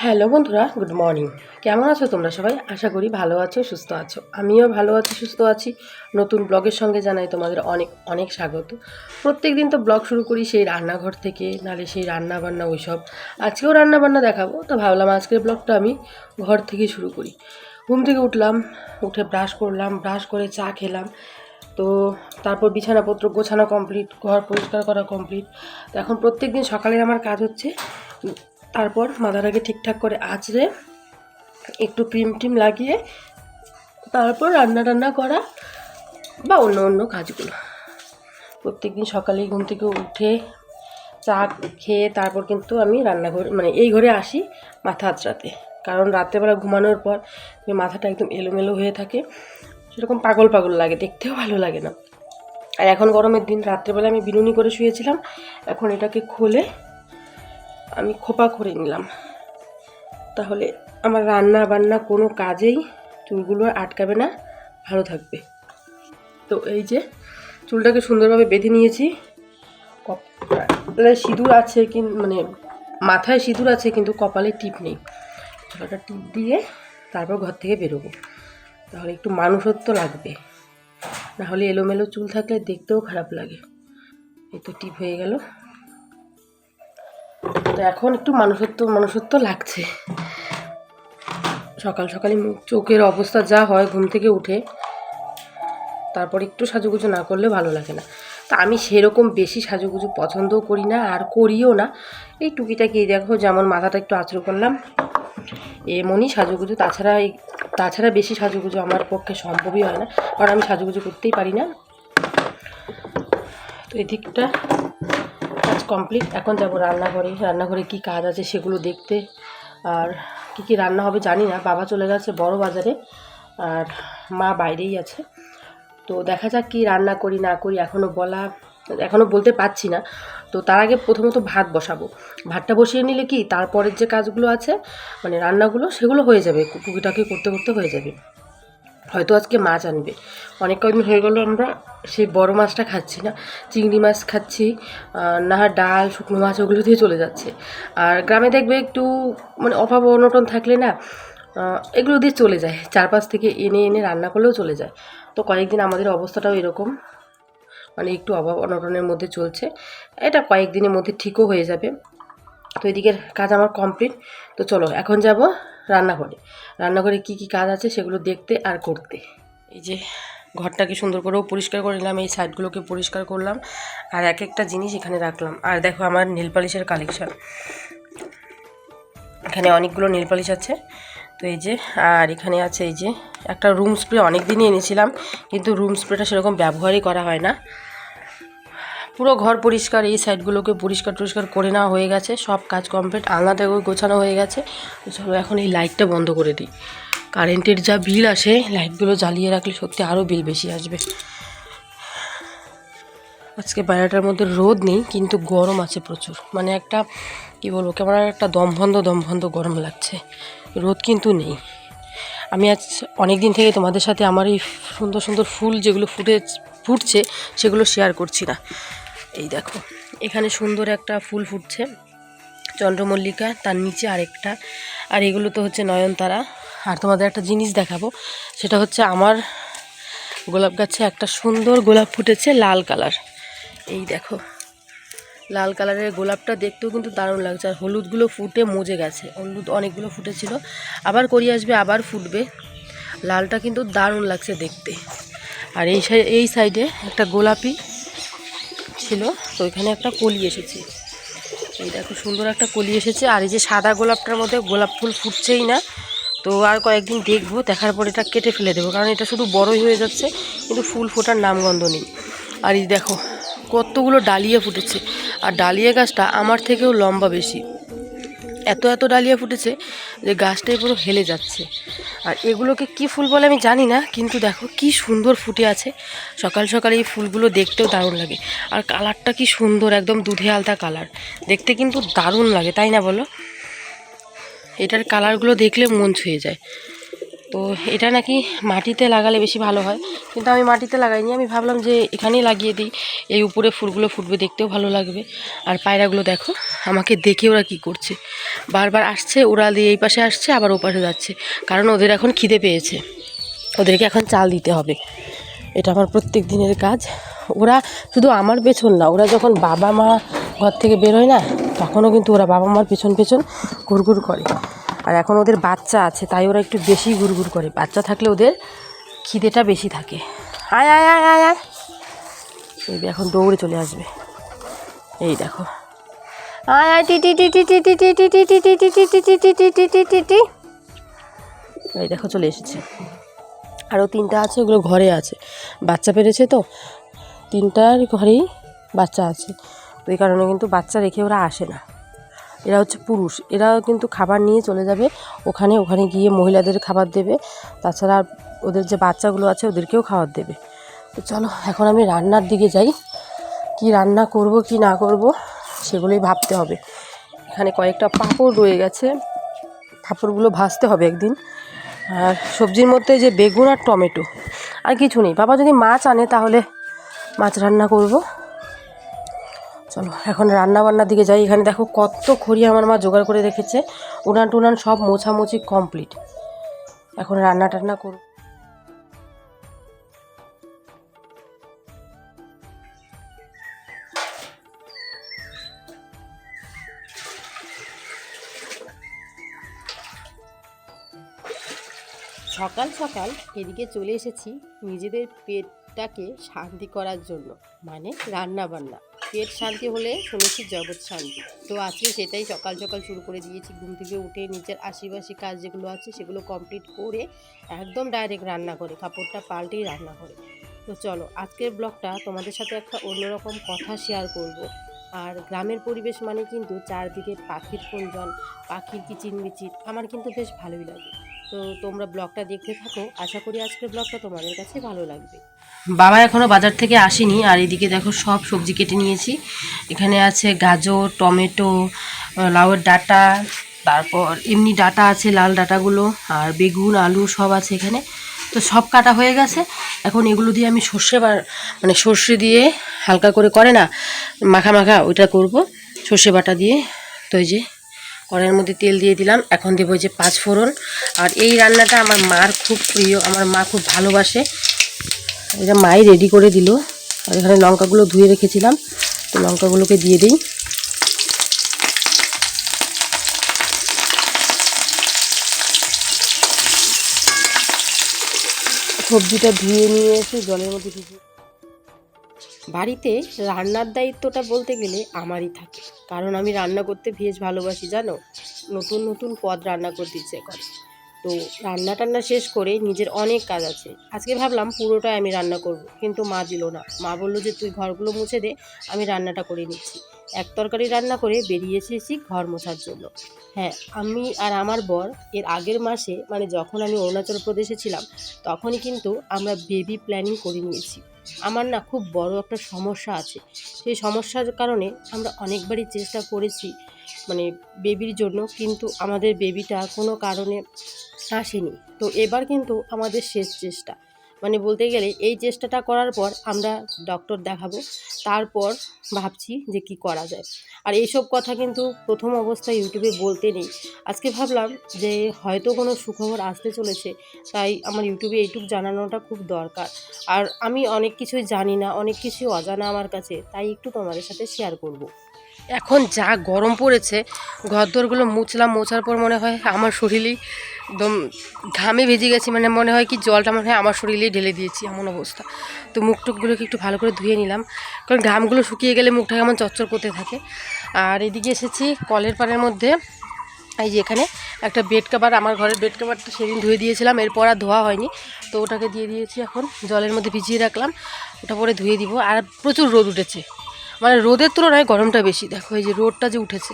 Hello বন্ধুরা, good morning. কেমন আছো তোমরা সবাই? আশা করি ভালো আছো, সুস্থ আছো। আমিও ভালো আছি, সুস্থ আছি। নতুন ব্লগের সঙ্গে জানাই তোমাদের অনেক অনেক স্বাগত। প্রত্যেক দিন তো ব্লগ শুরু করি সেই রান্নাঘর থেকে, নাহলে সেই রান্না বান্না ওইসব। আজকেও রান্না বান্না দেখাবো, তো ভাবলাম আজকের ব্লগটা আমি ঘর থেকে শুরু করি। ঘুম থেকে উঠলাম, উঠে ব্রাশ করলাম, ব্রাশ করে চা খেলাম। তো তারপর বিছানাপত্র গোছানো কমপ্লিট, ঘর পরিষ্কার করা কমপ্লিট। তো এখন প্রত্যেক দিন সকালে আমার কাজ হচ্ছে, তারপর মাথাটাকে ঠিকঠাক করে আঁচড়ে একটু ক্রিম টিম লাগিয়ে তারপর রান্না টান্না করা বা অন্য অন্য কাজগুলো। প্রত্যেক দিন সকালেই ঘুম থেকে উঠে চা খেয়ে তারপর কিন্তু আমি রান্নাঘর এই ঘরে আসি মাথা আঁচড়াতে। কারণ রাত্রেবেলা ঘুমানোর পর মাথাটা একদম এলোমেলো হয়ে থাকে, সেরকম পাগল পাগল লাগে, দেখতেও ভালো লাগে না। আর এখন গরমের দিন, রাত্রেবেলা আমি বিনুনি করে শুয়েছিলাম, এখন এটাকে খুলে আমি খোপা করে নিলাম। তাহলে আমার রান্না বান্না কোনো কাজেই চুলগুলো আটকাবে না, ভালো থাকবে। তো এই যে চুলটাকে সুন্দরভাবে বেঁধে নিয়েছি। কপালে সিঁদুর আছে, মাথায় সিঁদুর আছে, কিন্তু কপালে টিপ নেই। ছোটোটা টিপ দিয়ে তারপর ঘর থেকে বেরোবো, তাহলে একটু মানুষত্ব লাগবে। নাহলে এলোমেলো চুল থাকলে দেখতেও খারাপ লাগে। এই তো টিপ হয়ে গেল। তো এখন একটু মানুষত্ব লাগছে। সকাল সকালে চোখের অবস্থা যা হয় ঘুম থেকে উঠে, তারপর একটু সাজুগুজু না করলে ভালো লাগে না। তা আমি সেরকম বেশি সাজুগুজু পছন্দও করি না, আর করিও না। এই টুকিটাকি দেখো, যেমন মাথাটা একটু আঁচড় করলাম, এমনই সাজুগুজু। তাছাড়া বেশি সাজুগুজু আমার পক্ষে সম্ভবই হয় না, কারণ আমি সাজুগুজু করতেই পারি না। তো এদিকটা কাজ কমপ্লিট। এখন যাব রান্নাঘরে কী কাজ আছে সেগুলো দেখতে। আর কী রান্না হবে জানি না, বাবা চলে গেছে বড় বাজারে, আর মা বাইরেই আছে। তো দেখা যাক কী রান্না করি না করি, এখনও বলতে পারছি না। তো তার আগে প্রথমত ভাত বসাবো। ভাতটা বসিয়ে নিলে কি তারপরের যে কাজগুলো আছে, রান্নাগুলো, সেগুলো হয়ে যাবে, টুকিটাকি করতে করতে হয়ে যাবে। হয়তো আজকে মাছ আনবে। অনেক কদিন হয়ে গেল আমরা সেই বড় মাছটা খাচ্ছি না, চিংড়ি মাছ খাচ্ছি, না ডাল শুকনো মাছ ওগুলো দিয়ে চলে যাচ্ছে। আর গ্রামে দেখবে একটু অভাব অনটন থাকলে না, এগুলো দিয়ে চলে যায়, চারপাশ থেকে এনে এনে রান্না করলেও চলে যায়। তো কয়েকদিন আমাদের অবস্থাটাও এরকম, একটু অভাব অনটনের মধ্যে চলছে। এটা কয়েকদিনের মধ্যে ঠিকও হয়ে যাবে। তো এদিকের কাজ আমার কমপ্লিট। তো চলো এখন যাব রান্নাঘরে কী কী কাজ আছে সেগুলো দেখতে আর করতে। এই যে ঘরটাকে সুন্দর করেও পরিষ্কার করে নিলাম, এই সাইডগুলোকে পরিষ্কার করলাম, আর এক একটা জিনিস এখানে রাখলাম। আর দেখো আমার নেল পালিশের কালেকশান, এখানে অনেকগুলো নেল পালিশ আছে। তো এই যে, আর এখানে আছে এই যে একটা রুম স্প্রে, অনেক দিনই এনেছিলাম, কিন্তু রুম স্প্রেটা সেরকম ব্যবহারই করা হয় না। পুরো ঘর পরিষ্কার, এই সাইডগুলোকে পরিষ্কার করে নেওয়া হয়ে গেছে, সব কাজ কমপ্লিট, আলনাটাকেও গোছানো হয়ে গেছে। চলো এখন এই লাইটটা বন্ধ করে দিই। কারেন্টের যা বিল আসে, লাইটগুলো জ্বালিয়ে রাখলে সত্যি আরও বিল বেশি আসবে। আজকে বাইরেটার মধ্যে রোদ নেই, কিন্তু গরম আছে প্রচুর, একটা কী বলবো, কেমন একটা দমবন্ধ গরম লাগছে। রোদ কিন্তু নেই। আমি আজ অনেক দিন থেকে তোমাদের সাথে আমার এই সুন্দর সুন্দর ফুল যেগুলো ফুটছে সেগুলো শেয়ার করছি না। এই দেখো, এখানে সুন্দর একটা ফুল ফুটছে, চন্দ্রমল্লিকা, তার নিচে আরেকটা, আর এগুলো তো হচ্ছে নয়নতারা। আর তোমাদের একটা জিনিস দেখাবো, সেটা হচ্ছে আমার গোলাপ গাছে একটা সুন্দর গোলাপ ফুটেছে, লাল কালার। এই দেখো, লাল কালারের গোলাপটা দেখতেও কিন্তু দারুণ লাগছে। আর হলুদগুলো ফুটে মজে গেছে, হলুদ অনেকগুলো ফুটেছিল, আবার করি আসবে, আবার ফুটবে। লালটা কিন্তু দারুণ লাগছে দেখতে। আর এই সাইডে একটা গোলাপি ছিল, তো এখানে একটা কলি এসেছে। এই দেখো, সুন্দর একটা কলি এসেছে। আর এই যে সাদা গোলাপটার মধ্যে গোলাপ ফুল ফুটছেই না। তো আর কয়েকদিন দেখবো, দেখার পর এটা কেটে ফেলে দেবো, কারণ এটা শুধু বড়ই হয়ে যাচ্ছে, কিন্তু ফুল ফোটার নামগন্ধ নেই। আর এই দেখো কতগুলো ডালিয়া ফুটেছে, আর ডালিয়া গাছটা আমার থেকেও লম্বা বেশি, এত ডালিয়া ফুটেছে যে গাছটাই পুরো হেলে যাচ্ছে। আর এগুলোকে কি ফুল বলে আমি জানি না, কিন্তু দেখো কি সুন্দর ফুটে আছে। সকাল সকাল এই ফুলগুলো দেখতেও দারুণ লাগে, আর কালারটা কি সুন্দর, একদম দুধে আলতা কালার, দেখতে কিন্তু দারুণ লাগে, তাই না বলো? এটার কালারগুলো দেখলে মন ছুঁয়ে যায়। তো এটা নাকি মাটিতে লাগালে বেশি ভালো হয়, কিন্তু আমি মাটিতে লাগাইনি। আমি ভাবলাম যে এখানেই লাগিয়ে দিই, এই উপরে ফুলগুলো ফুটবে, দেখতেও ভালো লাগবে। আর পায়রাগুলো দেখো আমাকে দেখে ওরা কি করছে, বারবার আসছে, ওরা দিয়ে এই পাশে আসছে আবার ও পাশে যাচ্ছে, কারণ ওদের এখন খিদে পেয়েছে, ওদেরকে এখন চাল দিতে হবে। এটা আমার প্রত্যেক দিনের কাজ। ওরা শুধু আমার পেছন না, ওরা যখন বাবা মা ঘর থেকে বেরোয় না, তখনও কিন্তু ওরা বাবা মার পেছন পেছন ঘুরঘুর করে। আর এখন ওদের বাচ্চা আছে, তাই ওরা একটু বেশি ঘুরঘুর করে। বাচ্চা থাকলে ওদের খিদেটা বেশি থাকে। আয় আয় আয় আয় আয়, এই এখন দৌড়ে চলে আসবে। এই দেখো, আয় আয় টি টি টি টি টি টি টি টি টি টি টি টি টি টি টি টি টি টি টি। এই দেখো চলে এসেছে। আরও 3টা আছে, ওগুলো ঘরে আছে, বাচ্চা পেরেছে তো, 3টার ঘরেই বাচ্চা আছে। তো এই কারণে কিন্তু বাচ্চা রেখে ওরা আসে না। এরা হচ্ছে পুরুষ, এরা কিন্তু খাবার নিয়ে চলে যাবে ওখানে, ওখানে গিয়ে মহিলাদের খাবার দেবে, তাছাড়া ওদের যে বাচ্চাগুলো আছে ওদেরকেও খাবার দেবে। তো চলো এখন আমি রান্নার দিকে যাই, কি রান্না করব কি না করব সেগুলোই ভাবতে হবে। এখানে কয়েকটা পাঁপড় রয়ে গেছে, পাঁপড়গুলো ভাজতে হবে একদিন। আর সবজির মধ্যে যে বেগুন আর টমেটো, আর কিছু নেই। বাবা যদি মাছ আনে তাহলে মাছ রান্না করব। চলো এখন রান্না বান্নার দিকে যাই। এখানে দেখো কত খড়ি আমার মা জোগাড় করে রেখেছে, উনান টুনান সব মোছামুছি কমপ্লিট। এখন রান্না টান্না করব। সকাল সকাল এদিকে চলে এসেছি নিজেদের পেটটাকে শান্তি করার জন্য, মানে রান্না বান্না। পেট শান্তি হলে শুনেছি জগৎ শান্তি। তো আজকে সেটাই সকাল সকাল শুরু করে দিয়েছি। ঘুম থেকে উঠে নিজের আশিবাসী কাজ যেগুলো আছে সেগুলো কমপ্লিট করে একদম ডাইরেক্ট রান্না করে, কাপড়টা পাল্টেই রান্না করে। তো চলো আজকের ব্লগটা তোমাদের সাথে একটা অন্যরকম কথা শেয়ার করব। আর গ্রামের পরিবেশ মানে কিন্তু চারদিকে পাখির কুঞ্জন, পাখির কিচিরমিচির, আমার কিন্তু বেশ ভালোই লাগে। তো তোমরা ব্লগটা দেখতে থাকো, আশা করি আজকের ব্লগটা তোমাদের কাছে ভালো লাগবে। বাবা এখনও বাজার থেকে আসেনি, আর এদিকে দেখো সব সবজি কেটে নিয়েছি। এখানে আছে গাজর, টমেটো, লাউয়ের ডাঁটা, তারপর এমনি ডাঁটা আছে, লাল ডাঁটাগুলো, আর বেগুন, আলু সব আছে এখানে। তো সব কাটা হয়ে গেছে। এখন এগুলো দিয়ে আমি মানে সর্ষে দিয়ে হালকা করে না মাখা মাখা, ওইটা করব সর্ষে বাটা দিয়ে। তো এই যে কড়াইয়ের মধ্যে তেল দিয়ে দিলাম, এখন দেবো যে 5 ফোড়ন। আর এই রান্নাটা আমার মার খুব প্রিয়, আমার মা খুব ভালোবাসে। এটা মাই রেডি করে দিল। আর এখানে লঙ্কাগুলো ধুয়ে রেখেছিলাম, তো লঙ্কাগুলোকে দিয়ে দিই। সবজিটা ধুয়ে নিয়ে এসে জলের মধ্যে ভিজিয়ে। বাড়িতে রান্নার দায়িত্বটা বলতে গেলে আমারই থাকে, কারণ আমি রান্না করতে বেশ ভালোবাসি জানো। নতুন নতুন পদ রান্না করতে ইচ্ছে করে। তো রান্না টান্না শেষ করে নিজের অনেক কাজ আছে, আজকে ভাবলাম পুরোটাই আমি রান্না করব, কিন্তু মা দিল না। মা বললো যে তুই ঘরগুলো মুছে দে, আমি রান্নাটা করে নিচ্ছি। এক তরকারি রান্না করে বেরিয়ে এসেছি ঘর মোছার জন্য। হ্যাঁ, আমি আর আমার বর এর আগের মাসে, মানে যখন আমি অরুণাচল প্রদেশে ছিলাম, তখনই কিন্তু আমরা বেবি প্ল্যানিং করে নিয়েছি। আমার না খুব বড় একটা সমস্যা আছে, সেই সমস্যার কারণে আমরা অনেকবারই চেষ্টা করেছি মানে বেবির জন্য, কিন্তু আমাদের বেবিটা কোনো কারণে আসেনি। তো এবার কিন্তু আমাদের শেষ চেষ্টা, মানে বলতে গেলে এই চেষ্টাটা করার পর আমরা ডক্টর দেখাবো, তারপর ভাবছি যে কি করা যায়। আর এইসব কথা কিন্তু প্রথম অবস্থায় ইউটিউবে বলতে নেই। আজকে ভাবলাম যে হয়তো কোনো সুখবর আসতে চলেছে, তাই আমার ইউটিউবে এইটুকু জানানোটা খুব দরকার। আর আমি অনেক কিছুই জানি না, অনেক কিছুই অজানা আমার কাছে, তাই একটু তোমাদের সাথে শেয়ার করব। এখন যা গরম পড়েছে, ঘরদোরগুলো মুছলাম, মোছার পর মনে হয় আমার শরীরেই একদম ঘামে ভেজে গেছি, মানে মনে হয় কি জলটা মনে হয় আমার শরীরেই ঢেলে দিয়েছি, এমন অবস্থা। তো মুখ টুকগুলোকে একটু ভালো করে ধুয়ে নিলাম, কারণ ঘামগুলো শুকিয়ে গেলে মুখটা কেমন চচ্চর করতে থাকে। আর এদিকে এসেছি কলের পাড়ের মধ্যে। এই যে এখানে একটা বেড কভার, আমার ঘরের বেড কভারটা সেদিন ধুয়ে দিয়েছিলাম, এরপর আর ধোয়া হয়নি, তো ওটাকে দিয়ে দিয়েছি, এখন জলের মধ্যে ভিজিয়ে রাখলাম, ওটা পরে ধুয়ে দিব। আর প্রচুর রোদ উঠেছে, মানে রোদের তুলনায় গরমটা বেশি। দেখো এই যে রোদটা যে উঠেছে,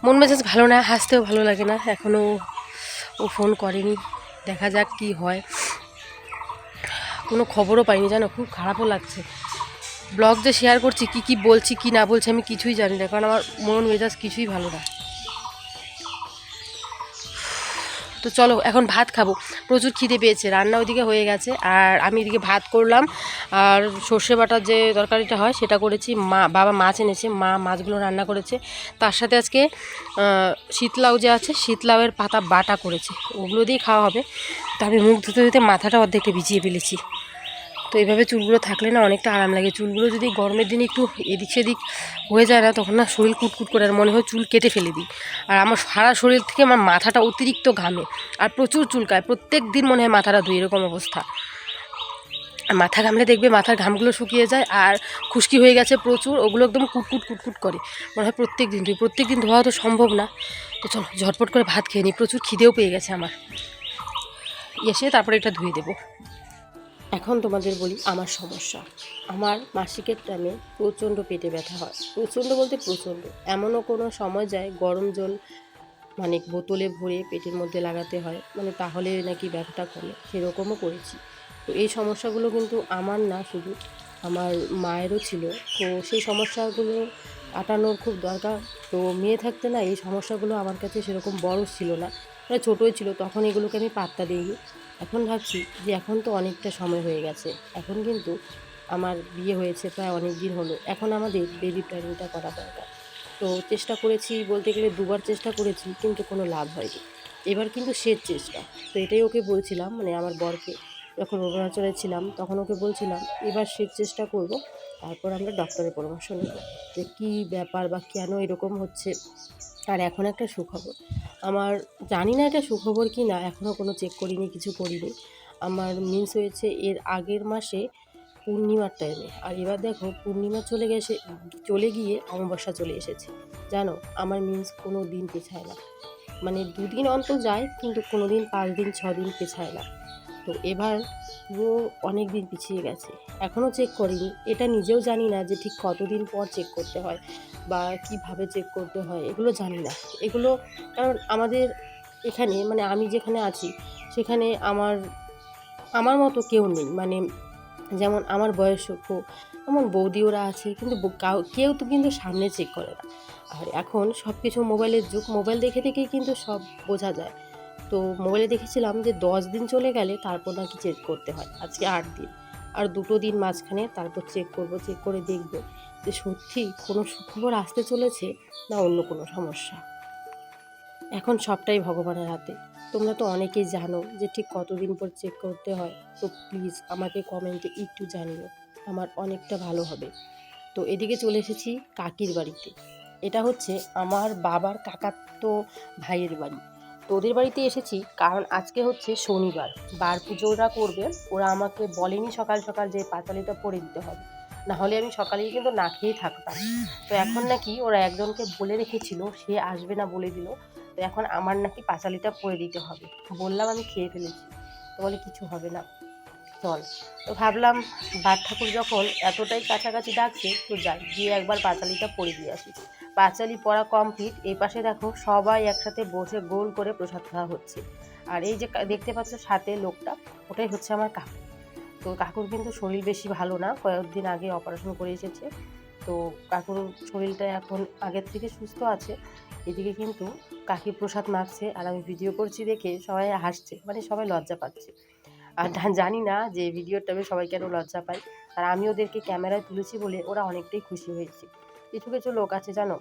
মন মেজাজ ভালো না, হাসতেও ভালো লাগে না। এখনও ও ফোন করেনি, দেখা যাক কি হয়। কোনো খবরও পাইনি জানো, খুব খারাপও লাগছে। ব্লগ যে শেয়ার করছি, কি বলছি কি না বলছি আমি কিছুই জানি না, কারণ আমার মন মেজাজ কিছুই ভালো না। তো চলো এখন ভাত খাবো, প্রচুর খিদে পেয়েছে। রান্না ওইদিকে হয়ে গেছে আর আমি এদিকে ভাত করলাম। আর সর্ষে বাটার যে তরকারিটা হয় সেটা করেছি। বাবা মাছ এনেছে, মা মাছগুলো রান্না করেছে। তার সাথে আজকে শীতলাউ যে আছে, শীতলাউয়ের পাতা বাটা করেছে, ওগুলো দিয়েই খাওয়া হবে। তো আমি মুখ ধুতে ধুতে মাথাটা অর্ধেকটা ভিজিয়ে ফেলেছি। তো এইভাবে চুলগুলো থাকলে না অনেকটা আরাম লাগে। চুলগুলো যদি গরমের দিনে একটু এদিক সেদিক হয়ে যায় না, তখন না শরীর কুটকুট করে, আর মনে হয় চুল কেটে ফেলে দিই। আর আমার সারা শরীর থেকে আমার মাথাটা অতিরিক্ত ঘামে আর প্রচুর চুলকায়। প্রত্যেক দিন মনে হয় মাথাটা ধুই, এরকম অবস্থা। আর মাথা ঘামলে দেখবে মাথার ঘামগুলো শুকিয়ে যায় আর খুশকি হয়ে গেছে প্রচুর, ওগুলো একদম কুটকুট করে, মনে হয় প্রত্যেক দিন ধুই। প্রত্যেক দিন ধোয়া তো সম্ভব না। তো চলো ঝটপট করে ভাত খেয়ে নিই, প্রচুর খিদেও পেয়ে গেছে আমার। এসে তারপরে এটা ধুয়ে দেবো। এখন তোমাদের বলি আমার সমস্যা। আমার মাসিকের টাইমে প্রচণ্ড পেটে ব্যথা হয়, প্রচণ্ড বলতে প্রচণ্ড। এমনও কোনো সময় যায় গরম জল মানে বোতলে ভরে পেটের মধ্যে লাগাতে হয়, মানে তাহলে নাকি ব্যথাটা কমে, সেরকমও করেছি। তো এই সমস্যাগুলো কিন্তু আমার না, শুধু আমার মায়েরও ছিল। তো সেই সমস্যাগুলো কাটানোর খুব দরকার। তো মেয়ে থাকতে না এই সমস্যাগুলো আমার কাছে সেরকম বড় ছিল না, মানে ছোটোই ছিল, তখন এগুলোকে আমি পাত্তা দিইনি। এখন ভাবছি যে এখন তো অনেকটা সময় হয়ে গেছে, এখন কিন্তু আমার বিয়ে হয়েছে প্রায় অনেক দিন হলো, এখন আমাদের বেবি প্ল্যানিংটা করা দরকার। তো চেষ্টা করেছি, বলতে গেলে দুবার চেষ্টা করেছি, কিন্তু কোনো লাভ হয়নি। এবার কিন্তু শেষ চেষ্টা। তো এটাই ওকে বলছিলাম, মানে আমার বরকে, যখন অরুণাচলে ছিলাম তখন ওকে বলছিলাম এবার শেষ চেষ্টা করব, তারপর আমরা ডক্টরের পরামর্শ নেব যে কী ব্যাপার বা কেন এরকম হচ্ছে। আর এখন একটা সুখবর, আমার জানি না এটা সুখবর কি না, এখনও কোনো চেক করিনি, কিছু করিনি। আমার মিন্স হয়েছে এর আগের মাসে পূর্ণিমার টাইমে, আর এবার দেখো পূর্ণিমা চলে গিয়ে অমাবস্যা চলে এসেছে। জানো আমার মিন্স কোনো দিন পেছায় না, মানে দুদিন অন্তর যায়, কিন্তু কোনো দিন 5 দিন 6 দিন পেছায় না। তো এবার পুরো অনেক দিন পিছিয়ে গেছে, এখনও চেক করিনি। এটা নিজেও জানি না যে ঠিক কতদিন পর চেক করতে হয় বা কিভাবে চেক করতে হয়, এগুলো জানি না। এগুলো কারণ আমাদের এখানে, মানে আমি যেখানে আছি সেখানে আমার মতো কেউ নেই, মানে যেমন আমার বয়স্ক এমন বৌদি ওরা আছে, কিন্তু কেউ তো কিন্তু সামনে চেক করে না। আর এখন সব কিছু মোবাইলের যুগ, মোবাইল দেখে দেখেই কিন্তু সব বোঝা যায়। তো মোবাইলে দেখেছিলাম যে 10 দিন চলে গেলে তারপর নাকি চেক করতে হয়, আজকে 8 দিন, আর 2 দিন মাঝখানে তারপর চেক করব, চেক করে দেখব যে সত্যি কোনো সুখবর আসতে চলেছে না অন্য কোনো সমস্যা। এখন সবটাই ভগবানের হাতে। তোমরা তো অনেকেই জানো যে ঠিক কতদিন পর চেক করতে হয়, তো প্লিজ আমাকে কমেন্টে একটু জানিও, আমার অনেকটা ভালো হবে। তো এদিকে চলে এসেছি কাকির বাড়িতে। এটা হচ্ছে আমার বাবার কাকাতো ভাইয়ের বাড়ি। তো ওদের বাড়িতে এসেছি কারণ আজকে হচ্ছে শনিবার, বার পুজো ওরা করবে। ওরা আমাকে বলেনি সকাল সকাল যে পাঁচালিটা পরে দিতে হবে, না হলে আমি সকালেই কিন্তু না খেয়েই থাকতাম। তো এখন নাকি ওরা একজনকে বলে রেখেছিল, সে আসবে না বলে দিল। তো এখন আমার নাকি পাঁচালিটা পরে দিতে হবে। বললাম আমি খেয়ে ফেলেছি, তো বলে কিছু হবে না, চল। তো ভাবলাম বার ঠাকুর যখন এতটাই কাছাকাছি ডাকছে, তো যাই, গিয়ে একবার পাঁচালিটা পরে দিয়ে আসি। পাঁচালি পড়া কমপ্লিট, এই পাশে দেখো সবাই একসাথে বসে গোল করে প্রসাদ খাওয়া হচ্ছে। আর এই যে দেখতে পাচ্ছ সাথে লোকটা, ওটাই হচ্ছে আমার কাকু। তো কাকুর কিন্তু শরীর বেশি ভালো না, কয়েকদিন আগে অপারেশন করে এসেছে। তো কাকুর শরীরটা এখন আগের থেকে সুস্থ আছে। এদিকে কিন্তু কাকি প্রসাদ মাখছে আর আমি ভিডিও করছি দেখে সবাই হাসছে, মানে সবাই লজ্জা পাচ্ছে। আর জানি না যে ভিডিওর টাইমে সবাই কেন লজ্জা পায়। আর আমি ওদেরকে ক্যামেরায় তুলেছি বলে ওরা অনেকটাই খুশি হয়েছে। কিছু কিছু লোক আছে জানো,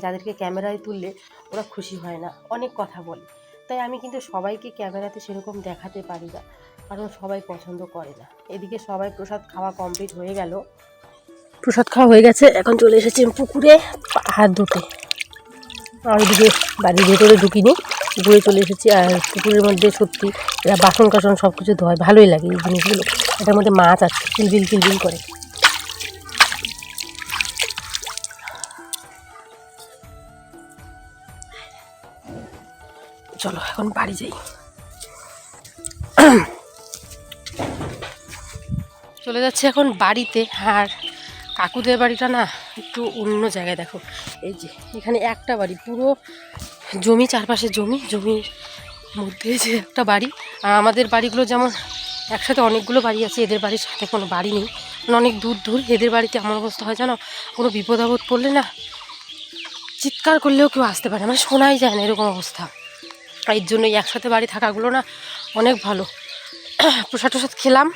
যাদেরকে ক্যামেরায় তুললে ওরা খুশি হয় না, অনেক কথা বলে। তাই আমি কিন্তু সবাইকে ক্যামেরাতে সেরকম দেখাতে পারি না, কারণ সবাই পছন্দ করে না। এদিকে সবাই প্রসাদ খাওয়া কমপ্লিট হয়ে গেল, প্রসাদ খাওয়া হয়ে গেছে, এখন চলে এসেছি পুকুরে হাত ধুতে। আর ওইদিকে বাড়ির ভেতরে ঢুকিনি, পুকুরে চলে এসেছি। আর পুকুরের মধ্যে সত্যি এরা বাসন কাসন সব কিছু ধোয়, ভালোই লাগে এই জিনিসগুলো। এটার মধ্যে মাছ আছে, কিলবিল কিলবিল করে। চলো এখন বাড়ি যাই। চলে যাচ্ছে এখন বাড়িতে। আর কাকুদের বাড়িটা না একটু অন্য জায়গায়, দেখো এই যে এখানে একটা বাড়ি, পুরো জমি, চারপাশে জমির মধ্যে যে একটা বাড়ি। আর আমাদের বাড়িগুলো যেমন একসাথে অনেকগুলো বাড়ি আছে, এদের বাড়ির সাথে কোনো বাড়ি নেই, মানে অনেক দূর দূর। এদের বাড়িতে এমন অবস্থা হয় জানো, কোনো বিপদ আপদ পড়লে না চিৎকার করলেও কেউ আসতে পারে, মানে শোনাই যায় না, এরকম অবস্থা। এর জন্যই একসাথে বাড়ি থাকাগুলো না অনেক ভালো। প্রসাদ টসাদ খেলাম।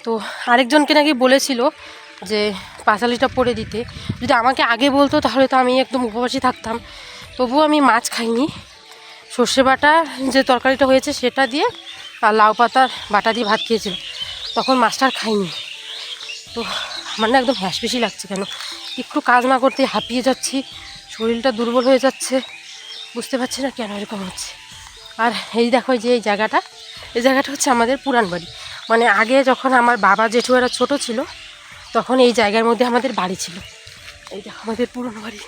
তো আরেকজনকে নাকি বলেছিল যে পাঁচালিটা পরে দিতে, যদি আমাকে আগে বলতো তাহলে তো আমি একদম উপবাসী থাকতাম। তবুও আমি মাছ খাইনি, সর্ষে বাটা যে তরকারিটা হয়েছে সেটা দিয়ে আর লাউ পাতার বাটা দিয়ে ভাত খেয়েছিল, তখন মাছটা আর খাইনি। তো আমার না একদম বেশি লাগছে, কেন একটু কাজ না করতে হাঁপিয়ে যাচ্ছি, শরীরটা দুর্বল হয়ে যাচ্ছে, বুঝতে পারছি না কেন এরকম হচ্ছে। আর এই দেখো যে এই জায়গাটা হচ্ছে আমাদের পুরান বাড়ি। মানে আগে যখন আমার বাবা জেঠু এরা ছোটো ছিল তখন এই জায়গার মধ্যে আমাদের বাড়ি ছিল। এই দেখো আমাদের পুরনো বাড়ি,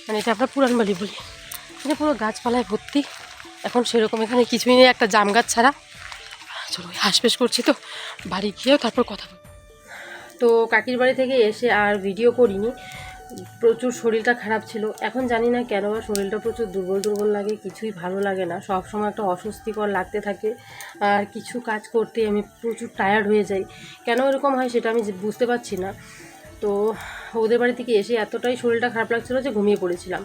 মানে এটা আমরা পুরান বাড়ি বলি। এটা পুরো গাছপালায় ভর্তি, এখন সেরকম এখানে কিছুই নেই, একটা জাম গাছ ছাড়া। চলো হাঁসফাঁস করছি তো, বাড়ি গিয়েও তারপর কথা বলি। তো কাকির বাড়ি থেকে এসে আর ভিডিও করিনি, প্রচুর শরীরটা খারাপ ছিল। এখন জানি না কেন শরীরটা প্রচুর দুর্বল লাগে, কিছুই ভালো লাগে না, সব সময় একটা অস্বস্তিকর লাগতে থাকে। আর কিছু কাজ করতে আমি প্রচুর টায়ার্ড হয়ে যাই, কেন এরকম হয় সেটা আমি বুঝতে পারছি না। তো ওদের বাড়ি থেকে এসে এতটাই শরীরটা খারাপ লাগছিলো যে ঘুমিয়ে পড়েছিলাম।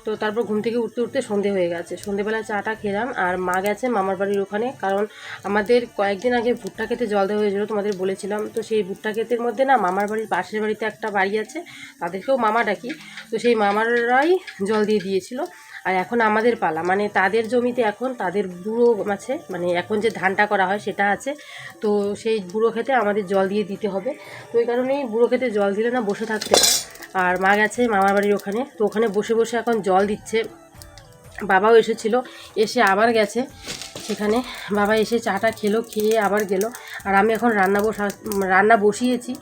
তো তারপর ঘুম থেকে উঠতে সন্ধে হয়ে গেছে, সন্ধেবেলায় চাটা খেলাম। আর মা গেছে মামার বাড়ির ওখানে, কারণ আমাদের কয়েকদিন আগে ভুট্টা খেতে জল দেওয়া হয়েছিল, তোমাদের বলেছিলাম। তো সেই ভুট্টা ক্ষেতের মধ্যে না মামার বাড়ির পাশের বাড়িতে একটা বাড়ি আছে, তাদেরকেও মামা ডাকি, তো সেই মামারাই জল দিয়ে দিয়েছিল। আর এখন আমাদের পালা, মানে তাদের জমিতে এখন তাদের বুড়ো আছে, মানে এখন যে ধানটা করা হয় সেটা আছে। তো সেই বুড়ো খেতে আমাদের জল দিয়ে দিতে হবে। তো ওই কারণেই বুড়ো খেতে জল দিলে না বসে থাকতে হয়। আর মা গেছে মামার বাড়ির ওখানে, তো ওখানে বসে বসে এখন জল দিচ্ছে। বাবাও এসেছিলো, এসে আবার গেছে সেখানে। বাবা এসে চাটা খেলো, খেয়ে আবার গেল। আর আমি এখন রান্না বসিয়েছি।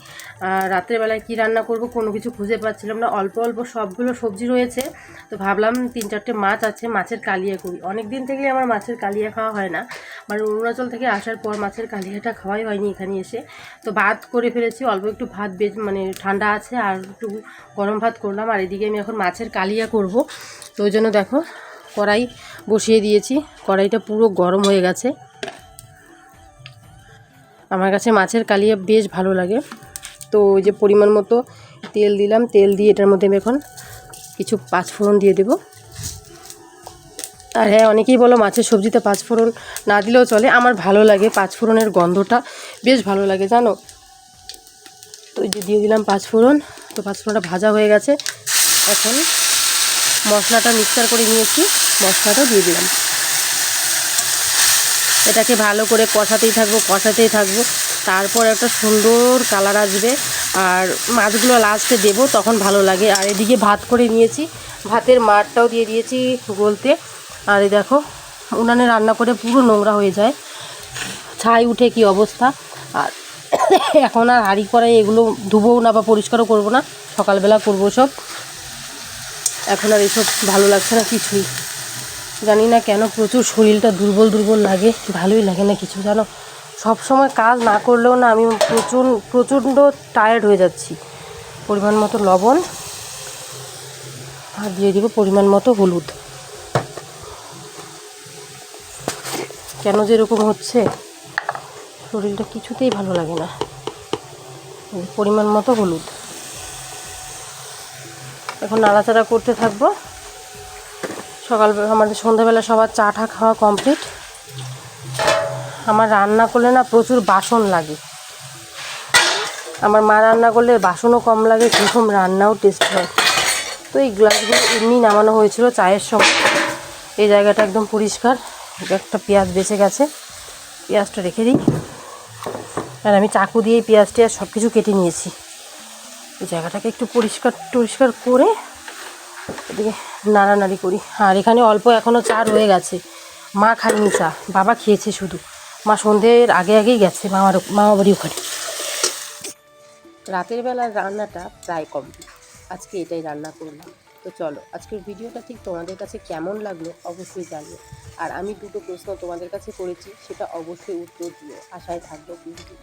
রাত্রেবেলায় কি রান্না করব কোনো কিছু খুঁজে পাচ্ছিলাম না, অল্প সবগুলো সবজি রয়েছে। তো ভাবলাম 3-4টে মাছ আছে, মাছের কালিয়া করি। অনেক দিন থেকেই আমার মাছের কালিয়া খাওয়া হয় না, মানে অরুণাচল থেকে আসার পর মাছের কালিয়াটা খাওয়াই হয়নি এখানে এসে। তো ভাত করে ফেলেছি, অল্প একটু ভাত মানে ঠান্ডা আছে, আর একটু গরম ভাত করলাম। আর এদিকে আমি এখন মাছের কালিয়া করব। তো ওই জন্য দেখো কড়াই বসিয়ে দিয়েছি, কড়াইটা পুরো গরম হয়ে গেছে। আমার কাছে মাছের কালিয়া বেশ ভালো লাগে। তো ওই যে পরিমাণ মতো তেল দিলাম, তেল দিয়ে এটার মধ্যে আমি এখন কিছু পাঁচফোড়ন দিয়ে দেব। আর হ্যাঁ, অনেকেই বলো মাছের সবজিতে পাঁচফোড়ন না দিলেও চলে, আমার ভালো লাগে, পাঁচফোড়নের গন্ধটা বেশ ভালো লাগে জানো। তো এই যে দিয়ে দিলাম পাঁচফোড়ন। তো পাঁচফোড়নটা ভাজা হয়ে গেছে, এখন মশলাটা মিক্সচার করে নিয়েছি, মশলাটাও দিয়ে দিলাম। এটাকে ভালো করে কষাতেই থাকবো, তারপর একটা সুন্দর কালার আসবে। আর মাছগুলো লাস্টে দেবো, তখন ভালো লাগে। আর এদিকে ভাত করে নিয়েছি, ভাতের মাড়টাও দিয়ে দিয়েছি গলতে। আর এই দেখো উনানে রান্না করে পুরো নোংরা হয়ে যায়, ছাই উঠে কি অবস্থা। আর এখন আর হাঁড়ি কড়াই এগুলো ধুবোও না বা পরিষ্কারও করবো না, সকালবেলা করবো সব। এখন আর এসব ভালো লাগছে না কিছুই, জানি না কেন প্রচুর শরীরটা দুর্বল লাগে, ভালোই লাগে না কিছু জানো। সব সময় কাজ না করলেও না আমি প্রচণ্ড টায়ার্ড হয়ে যাচ্ছি। পরিমাণ মতো লবণ আর দিয়ে দিব পরিমাণ মতো হলুদ। কেন যে এরকম হচ্ছে, শরীরটা কিছুতেই ভালো লাগে না। পরিমাণ মতো হলুদ, এখন নাড়াচাড়া করতে থাকবো। আমাদের সন্ধ্যাবেলা সবার চা টা খাওয়া কমপ্লিট। আমার রান্না করলে না প্রচুর বাসন লাগে, আমার মা রান্না করলে বাসনও কম লাগে, সেরকম রান্নাও টেস্ট হয়। তো এই গ্লাসগুলো এমনি নামানো হয়েছিল চায়ের সময়। এই জায়গাটা একদম পরিষ্কার, একটা পেঁয়াজ বেঁচে গেছে, পেঁয়াজটা রেখে দিই। আর আমি চাকু দিয়ে পেঁয়াজটা সব কিছু কেটে নিয়েছি। এই জায়গাটাকে একটু পরিষ্কার করে এদিকে নাড়ানাড়ি করি। আর এখানে অল্প এখনও চা রয়ে গেছে, মা খায়নি চা, বাবা খেয়েছে শুধু। মা সন্ধ্যের আগেই গেছে মামা বাড়ি ওখানে। রাতের বেলার রান্নাটা প্রায় কমপ্লিট, আজকে এটাই রান্না করলাম। তো চলো আজকের ভিডিওটা ঠিক তোমাদের কাছে কেমন লাগলো অবশ্যই জানিও। আর আমি দুটো প্রশ্ন তোমাদের কাছে করেছি, সেটা অবশ্যই উত্তর দিও, আশায় থাকবো কিন্তু।